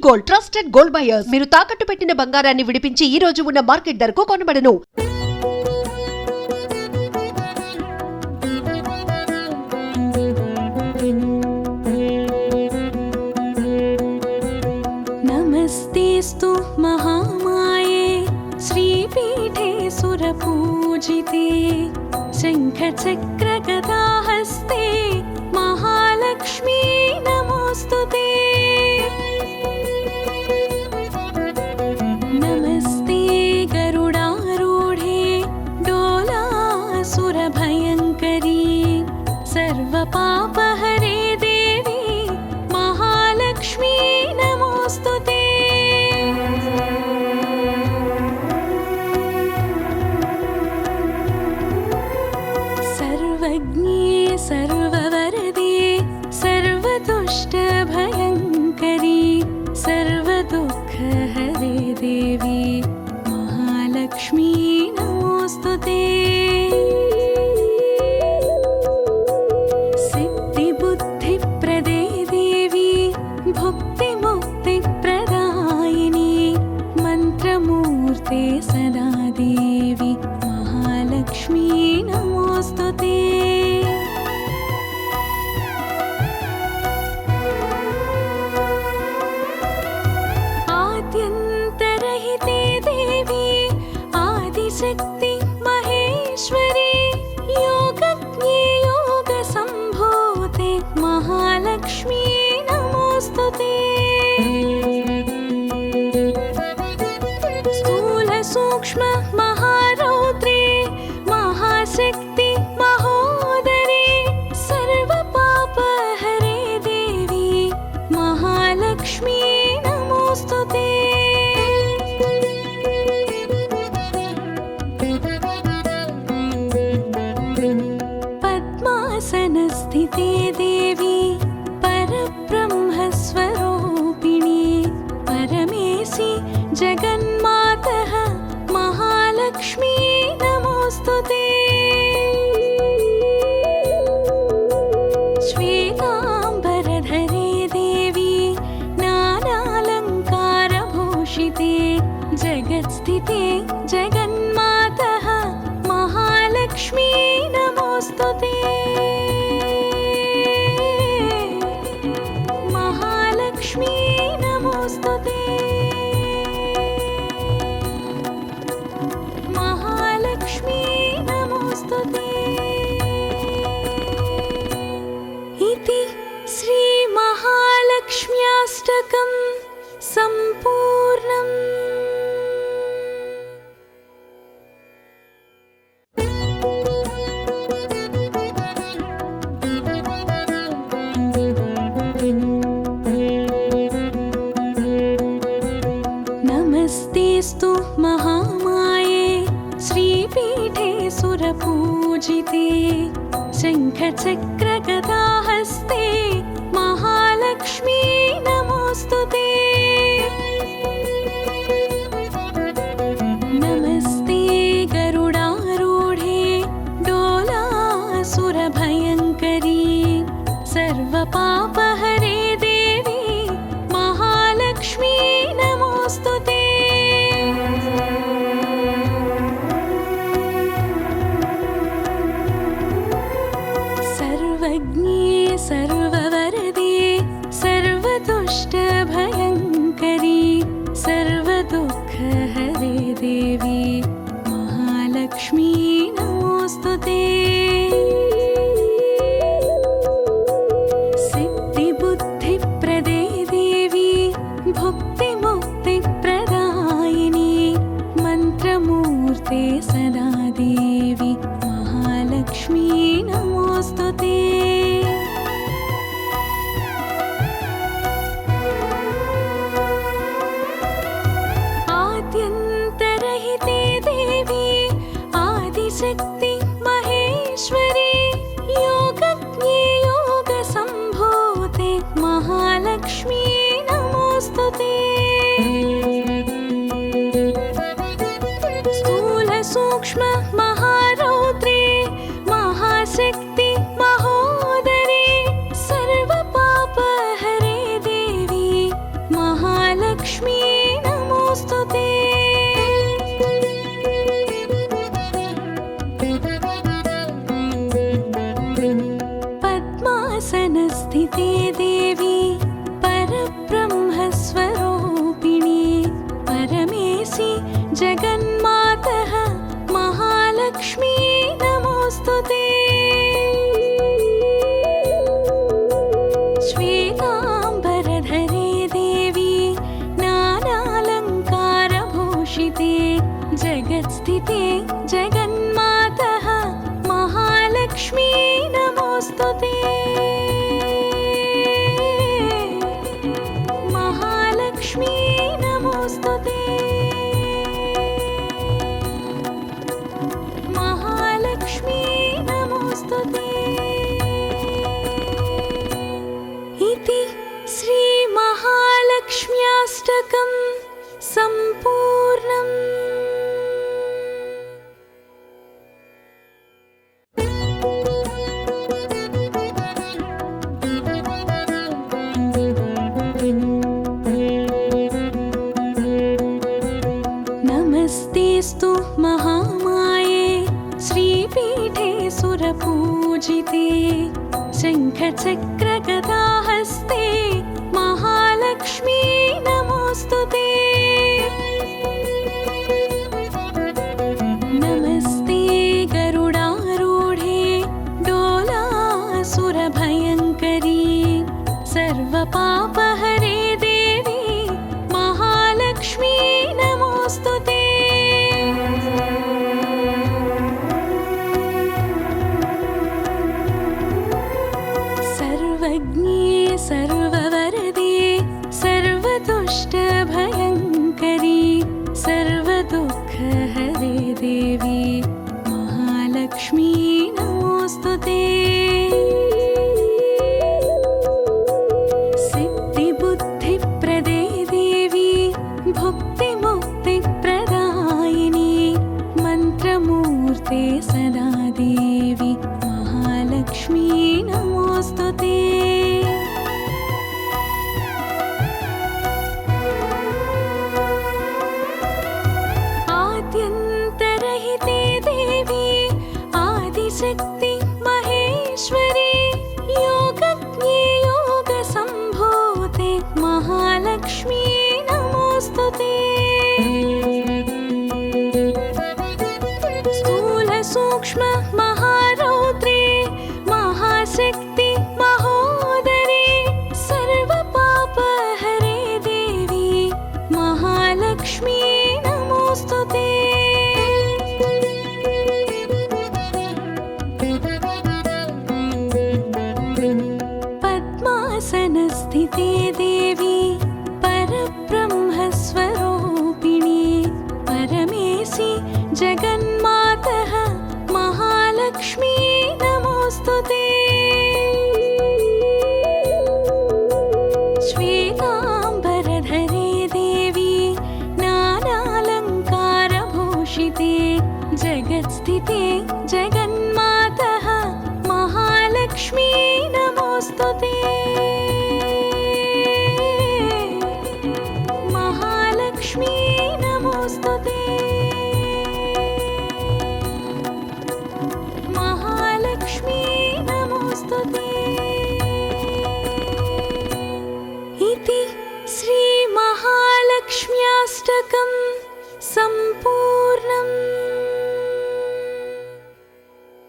Gold, trusted gold buyers. మీరు తాకట్టు పెట్టిన బంగారాన్ని విడిపించి ఈ రోజు ఉన్న మార్కెట్ ధరకు కొనబడను. नमस्तेस्तु महामाये श्रीपीठे सुरपूजिते शङ्खचक्रगदाहस्ते महालक्ष्मी नमोऽस्तुते। नमस्ते गरुडारूढे डोलासुरभयङ्करी सर्वपापहरे देवी महालक्ष्मी नमोऽस्तुते। सर्वज्ञे सर्ववरदे सर्वदुष्टभयङ्करी सर्वदुःखहरे देवी महालक्ष्मी नमोऽस्तुते। सिद्धिबुद्धिप्रदे देवी भुक्तिमुक्तिप्रदायिनी मन्त्रमूर्ते सदा देवी महालक्ष्मी नमोऽस्तुते। आद्यन्तरहिते देवी आदिशक्ति महेश्वरी योगज्ञे योगसम्भूते महालक्ष्मी नमोऽस्तुते। स्थूलसूक्ष्म महारौद्रे महाशक्ति महोदरे सर्वपापहरे देवी महालक्ष्मी नमोऽस्तुते। पद्मासनस्थिते देवी परब्रह्मस्वरूपिणी परमेशि जगन्मातः महालक्ष्मी नमोऽस्तुते। श्वेताम्बरधरे देवी नानालङ्कारभूषिते जगत्स्थिते जगन्मातः महालक्ष्मी नमोऽस्तुते। महालक्ष्मी नमोऽस्तुते। महालक्ष्मी नमोऽस्तुते। इति श्रीमहालक्ष्म्याष्टकं सम्पूर्णम्। नमस्तेस्तु महामाये श्रीपीठे सुरपूजिते शङ्खचक्रगदाहस्ते महालक्ष्मी नमोऽस्तुते। नमस्ते गरुडारूढे डोलासुरभयङ्करी सर्वपापहरे देवी महालक्ष्मी नमोऽस्तुते। सर्वज्ञे सर्ववरदे सर्वदुष्टभयङ्करी सर्वदुःखहरे देवी महालक्ष्मी नमोऽस्तुते। सिद्धिबुद्धिप्रदे देवी भुक्तिमुक्तिप्रदायिनी मन्त्रमूर्ते सदा देवी महालक्ष्मी नमोऽस्तुते। जगत्स्थिते जगन्मातः महालक्ष्मी नमोऽस्तुते। महालक्ष्मी नमोऽस्तुते। महालक्ष्मी नमोऽस्तुते। इति श्रीमहालक्ष्म्याष्टकम् सम्पूर्णम्। नमस्तेस्तु महामाये श्रीपीठे सुरपूजिते शङ्खचक्रगदाहस्ते महालक्ष्मी नमोऽस्तुते। नमस्ते गरुडारूढे डोलासुरभयङ्करी सर्वपापहरे देवी महालक्ष्मी नमोऽस्तुते। सर्वज्ञे सर्ववरदे सर्वदुष्टभयङ्करी सर्वदुःखहरे देवी महालक्ष्मी नमोऽस्तुते। सिद्धिबुद्धिप्रदे देवी भुक्तिमुक्तिप्रदायिनी मन्त्रमूर्ते सदा देवी महालक्ष्मी नमोऽस्तुते। आद्यन्तरहिते देवी आदिशक्ति महेश्वरी योगज्ञे योगसम्भूते महालक्ष्मी नमोऽस्तुते। स्थूलसूक्ष्म महारौद्रे महाशक्ति महोदरे सर्वपापहरे देवी महालक्ष्मी नमोऽस्तुते। पद्मासनस्थिते देवी परब्रह्मस्वरूपिणी परमेशि जगन्मातः महालक्ष्मी नमोऽस्तुते। श्वेताम्बरधरे देवी नानालङ्कारभूषिते जगत्स्थिते जगन्मातः महालक्ष्मी नमोऽस्तुते। महालक्ष्मी नमोऽस्तुते। महालक्ष्मी नमोऽस्तुते। इति श्रीमहालक्ष्म्याष्टकम् सम्पूर्णम्।